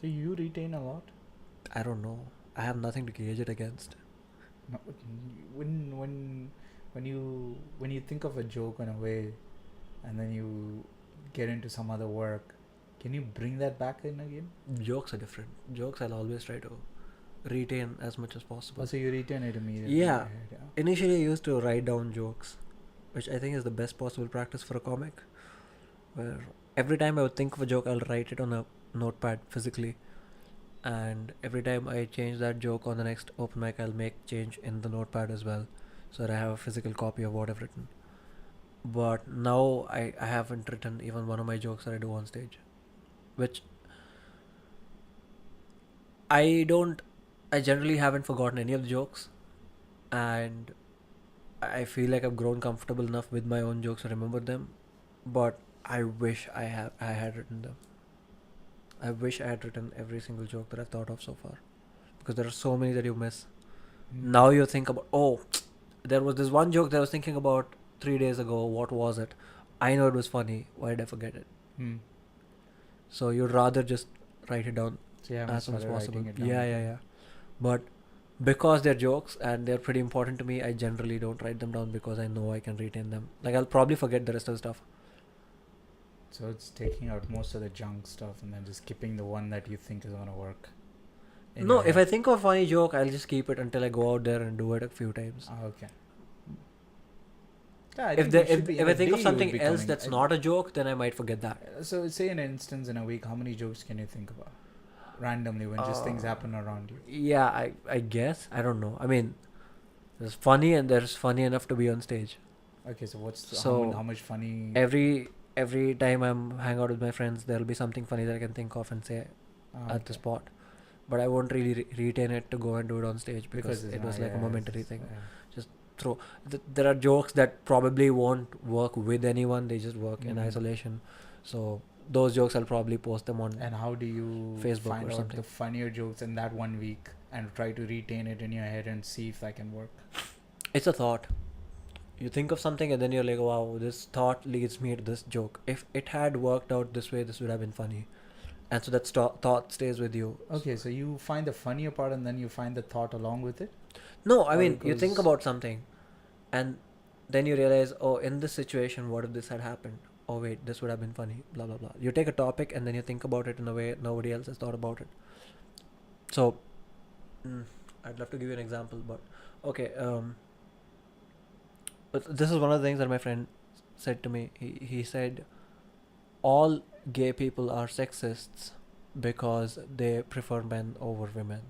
So you retain a lot? I don't know. I have nothing to gauge it against. No, when you think of a joke in a way, and then you get into some other work, can you bring that back in again? Jokes are different. Jokes I'll always try to retain as much as possible. So you retain it immediately. Yeah. In your head, yeah. Initially, I used to write down jokes, which I think is the best possible practice for a comic. Where every time I would think of a joke, I'll write it on a notepad physically, and every time I change that joke on the next open mic, I'll make change in the notepad as well, so that I have a physical copy of what I've written. But now I haven't written even one of my jokes that I do on stage, which I don't. I generally haven't forgotten any of the jokes, and I feel like I've grown comfortable enough with my own jokes to remember them. But I wish I had written them. I wish I had written every single joke that I've thought of so far, because there are so many that you miss. Now you think about, oh, there was this one joke that I was thinking about 3 days ago. What was it? I know it was funny. Why did I forget it? So you'd rather just write it down So yeah, as soon as possible. it down. Yeah. But because they're jokes and they're pretty important to me, I generally don't write them down because I know I can retain them. Like, I'll probably forget the rest of the stuff. So it's taking out most of the junk stuff and then just keeping the one that you think is gonna work. No, if I think of a funny joke, I'll just keep it until I go out there and do it a few times. Okay. Yeah, If I think of something else that's not a joke, then I might forget that. So say an instance in a week, how many jokes can you think about randomly when just things happen around you? Yeah, I guess. I don't know. I mean, there's funny and there's funny enough to be on stage. Okay, so what's So how much funny? Every time I'm hang out with my friends, there'll be something funny that I can think of and say at the spot. But I won't really retain it to go and do it on stage because it was like a momentary thing. Just throw. There are jokes that probably won't work with anyone. They just work in isolation. So those jokes I'll probably post them on. And how do you Facebook find or out something. the funnier jokes in that 1 week and try to retain it in your head and see if that can work? It's a thought. You think of something and then you're like, wow, this thought leads me to this joke. If it had worked out this way, this would have been funny. And so that thought stays with you. Okay, so you find the funnier part and then you find the thought along with it? No, I mean, you think about something and then you realize, oh, in this situation, what if this had happened? Oh, wait, this would have been funny, blah, blah, blah. You take a topic and then you think about it in a way nobody else has thought about it. So, I'd love to give you an example, but okay. But this is one of the things that my friend said to me. He said, all gay people are sexists because they prefer men over women.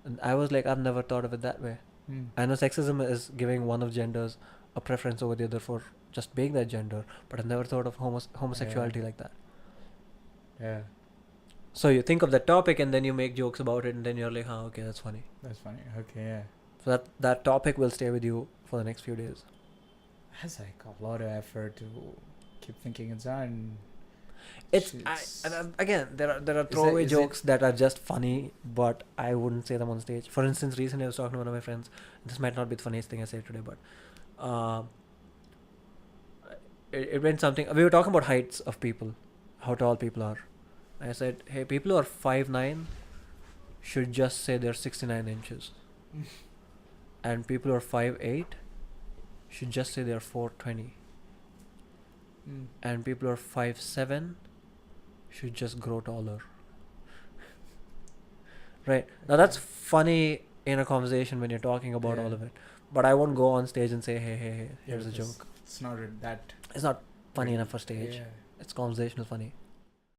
And I was like, I've never thought of it that way. I know sexism is giving one of genders a preference over the other for just being that gender, but I've never thought of homosexuality like that. Yeah. So you think of that topic and then you make jokes about it and then you're like, okay, that's funny. That's funny. Okay, yeah. So that topic will stay with you for the next few days. That's like a lot of effort to keep thinking it's on. Again, there are throwaway jokes that are just funny, but I wouldn't say them on stage. For instance, recently I was talking to one of my friends. This might not be the funniest thing I say today, but it went something. We were talking about heights of people, how tall people are. I said, hey, people who are 5'9" should just say they're 69 inches, and people who are 5'8" should just say they're 420. And people who are 5'7" should just grow taller. Right. Now that's funny in a conversation when you're talking about all of it. But I won't go on stage and say, hey, here's a joke. It's not that... It's not funny enough for stage. Yeah. It's conversational funny.